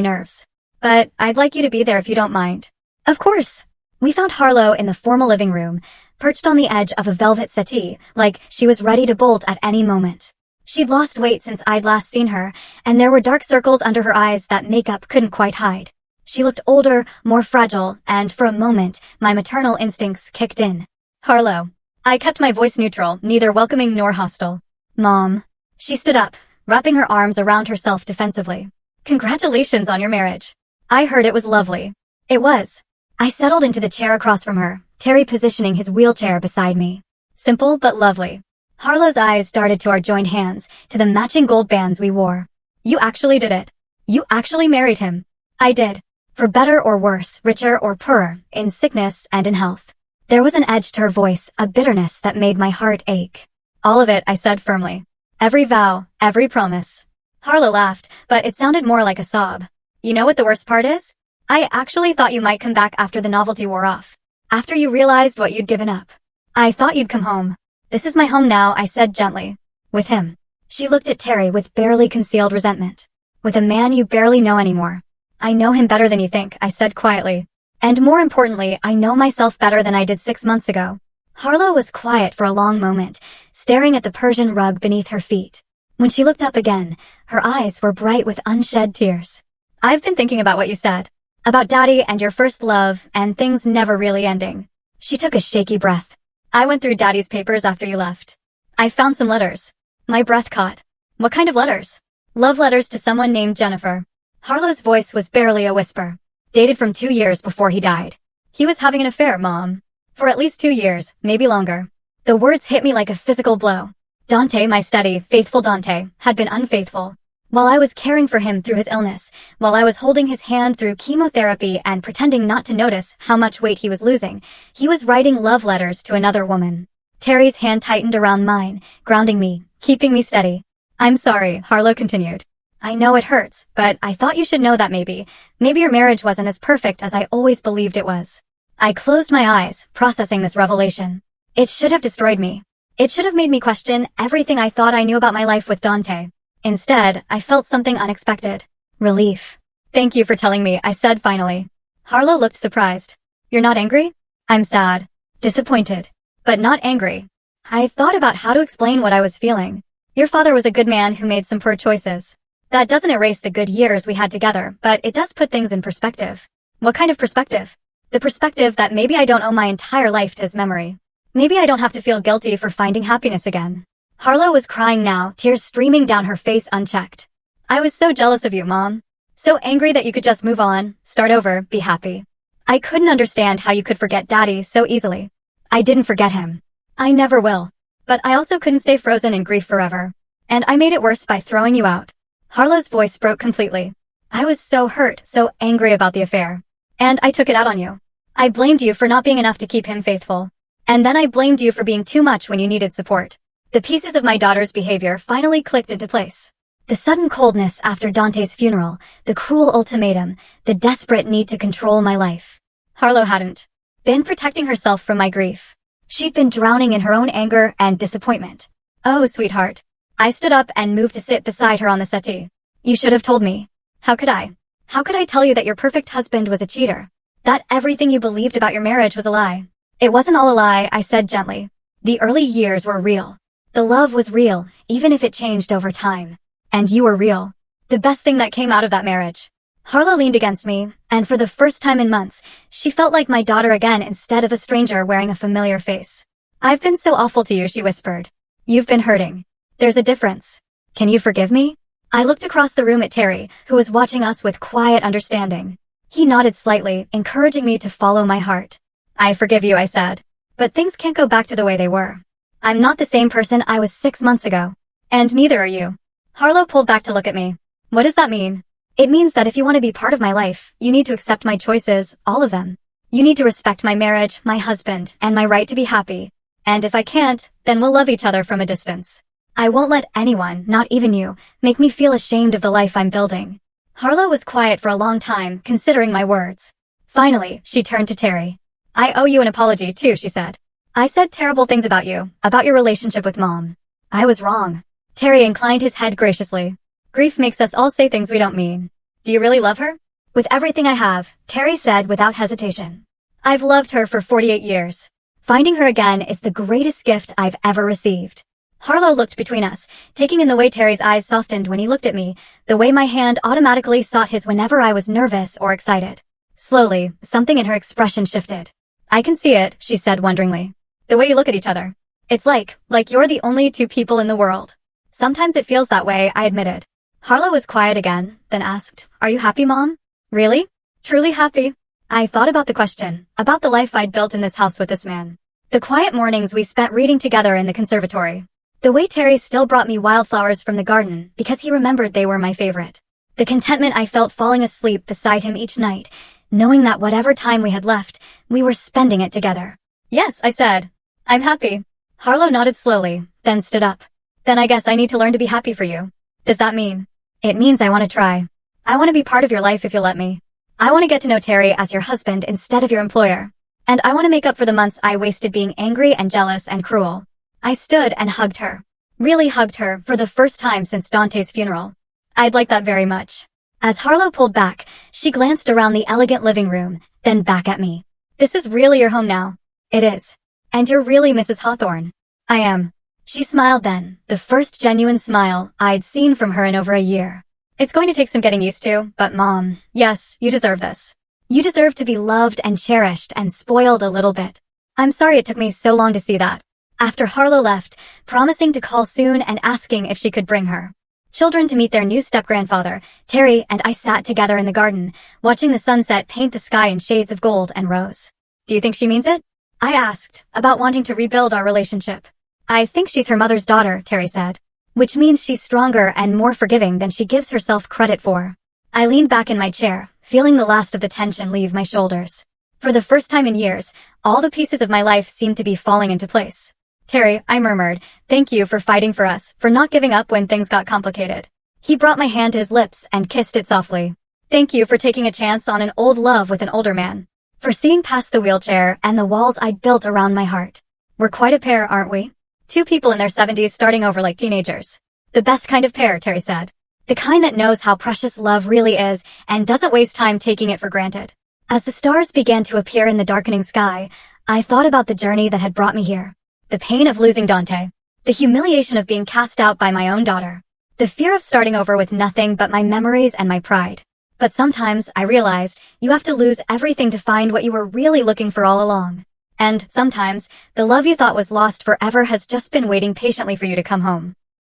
nerves. "But I'd like you to be there if you don't mind." "Of course." We found Harlow in the formal living room, perched on the edge of a velvet settee, like she was ready to bolt at any moment. She'd lost weight since I'd last seen her, and there were dark circles under her eyes that makeup couldn't quite hide. She looked older, more fragile, and for a moment, my maternal instincts kicked in. "Harlow." I kept my voice neutral, neither welcoming nor hostile. "Mom." She stood up, wrapping her arms around herself defensively. "Congratulations on your marriage." I heard it was lovely. It was. I settled into the chair across from her, Terry positioning his wheelchair beside me. Simple but lovely. Harlow's eyes darted to our joined hands, to the matching gold bands we wore. "You actually did it. You actually married him." I did. For better or worse, richer or poorer, in sickness and in health. There was an edge to her voice, a bitterness that made my heart ache. "All of it," I said firmly. "Every vow, every promise." Harlow laughed, but it sounded more like a sob. "You know what the worst part is? I actually thought you might come back after the novelty wore off. After you realized what you'd given up. I thought you'd come home." "This is my home now," I said gently. "With him." She looked at Terry with barely concealed resentment. "With a man you barely know anymore." "I know him better than you think," I said quietly. "And more importantly, I know myself better than I did 6 months ago." Harlow was quiet for a long moment, staring at the Persian rug beneath her feet. When she looked up again, her eyes were bright with unshed tears. "I've been thinking about what you said. About Daddy and your first love, and things never really ending." She took a shaky breath. "I went through Daddy's papers after you left. I found some letters." My breath caught. "What kind of letters?" "Love letters to someone named Jennifer." Harlow's voice was barely a whisper. "Dated from 2 years before he died. He was having an affair, Mom. For at least 2 years, maybe longer." The words hit me like a physical blow. Dante, my steady, faithful Dante, had been unfaithful. While I was caring for him through his illness, while I was holding his hand through chemotherapy and pretending not to notice how much weight he was losing, he was writing love letters to another woman. Terry's hand tightened around mine, grounding me, keeping me steady. "I'm sorry," Harlow continued. "I know it hurts, but I thought you should know that maybe your marriage wasn't as perfect as I always believed it was." I closed my eyes, processing this revelation. It should have destroyed me. It should have made me question everything I thought I knew about my life with Dante. Instead, I felt something unexpected. Relief. "Thank you for telling me," I said finally. Harlow looked surprised. "You're not angry?" "I'm sad. Disappointed. But not angry." I thought about how to explain what I was feeling. "Your father was a good man who made some poor choices. That doesn't erase the good years we had together, but it does put things in perspective." "What kind of perspective?" "The perspective that maybe I don't owe my entire life to his memory. Maybe I don't have to feel guilty for finding happiness again." Harlow was crying now, tears streaming down her face unchecked. "I was so jealous of you, Mom. So angry that you could just move on, start over, be happy. I couldn't understand how you could forget Daddy so easily." "I didn't forget him. I never will. But I also couldn't stay frozen in grief forever. And I made it worse by throwing you out." Harlow's voice broke completely. "I was so hurt, so angry about the affair. And I took it out on you. I blamed you for not being enough to keep him faithful. And then I blamed you for being too much when you needed support." The pieces of my daughter's behavior finally clicked into place. The sudden coldness after Dante's funeral, the cruel ultimatum, the desperate need to control my life. Harlow hadn't been protecting herself from my grief. She'd been drowning in her own anger and disappointment. "Oh, sweetheart." I stood up and moved to sit beside her on the settee. "You should have told me." "How could I? How could I tell you that your perfect husband was a cheater? That everything you believed about your marriage was a lie?" "It wasn't all a lie," I said gently. "The early years were real. The love was real, even if it changed over time. And you were real. The best thing that came out of that marriage." Harlow leaned against me, And for the first time in months, she felt like my daughter again instead of a stranger wearing a familiar face. "I've been so awful to you," she whispered. "You've been hurting. There's a difference. Can you forgive me?" I looked across the room at Terry, who was watching us with quiet understanding. He nodded slightly, encouraging me to follow my heart. "I forgive you," I said. "But things can't go back to the way they were. I'm not the same person I was 6 months ago. And neither are you." Harlow pulled back to look at me. "What does that mean?" "It means that if you want to be part of my life, you need to accept my choices, all of them. You need to respect my marriage, my husband, and my right to be happy. And if I can't, then we'll love each other from a distance. I won't let anyone, not even you, make me feel ashamed of the life I'm building." Harlow was quiet for a long time, considering my words. Finally, she turned to Terry. "I owe you an apology too," she said. "I said terrible things about you, about your relationship with Mom. I was wrong." Terry inclined his head graciously. "Grief makes us all say things we don't mean. Do you really love her?" "With everything I have," Terry said without hesitation. "I've loved her for 48 years. Finding her again is the greatest gift I've ever received." Harlow looked between us, taking in the way Terry's eyes softened when he looked at me, the way my hand automatically sought his whenever I was nervous or excited. Slowly, something in her expression shifted. "I can see it," she said wonderingly. "The way you look at each other. It's like you're the only two people in the world." "Sometimes it feels that way," I admitted. Harlow was quiet again, then asked, "Are you happy, Mom?" "Really? Truly happy?" I thought about the question, about the life I'd built in this house with this man. The quiet mornings we spent reading together in the conservatory. The way Terry still brought me wildflowers from the garden because he remembered they were my favorite. The contentment I felt falling asleep beside him each night, knowing that whatever time we had left, we were spending it together. "Yes," I said. "I'm happy." Harlow nodded slowly, then stood up. "Then I guess I need to learn to be happy for you. Does that mean?" "It means I want to try. I want to be part of your life if you'll let me. I want to get to know Terry as your husband instead of your employer. And I want to make up for the months I wasted being angry and jealous and cruel." I stood and hugged her. Really hugged her for the first time since Dante's funeral. "I'd like that very much." As Harlow pulled back, she glanced around the elegant living room, then back at me. "This is really your home now." "It is. And you're really Mrs. Hawthorne." "I am." She smiled then, the first genuine smile I'd seen from her in over a year. "It's going to take some getting used to, but Mom, yes, you deserve this. You deserve to be loved and cherished and spoiled a little bit. I'm sorry it took me so long to see that." After Harlow left, promising to call soon and asking if she could bring her children to meet their new step-grandfather, Terry and I sat together in the garden, watching the sunset paint the sky in shades of gold and rose. "Do you think she means it?" I asked, about wanting to rebuild our relationship. "I think she's her mother's daughter," Terry said. "Which means she's stronger and more forgiving than she gives herself credit for." I leaned back in my chair, feeling the last of the tension leave my shoulders. For the first time in years, all the pieces of my life seemed to be falling into place. "Terry," I murmured, "thank you for fighting for us, for not giving up when things got complicated." He brought my hand to his lips and kissed it softly. "Thank you for taking a chance on an old love with an older man. For seeing past the wheelchair and the walls I'd built around my heart. We're quite a pair, aren't we? Two people in their 70s starting over like teenagers. The best kind of pair," Terry said. "The kind that knows how precious love really is and doesn't waste time taking it for granted." As the stars began to appear in the darkening sky, I thought about the journey that had brought me here. The pain of losing Dante. The humiliation of being cast out by my own daughter. The fear of starting over with nothing but my memories and my pride. But sometimes, I realized, you have to lose everything to find what you were really looking for all along. And sometimes, the love you thought was lost forever has just been waiting patiently for you to come home.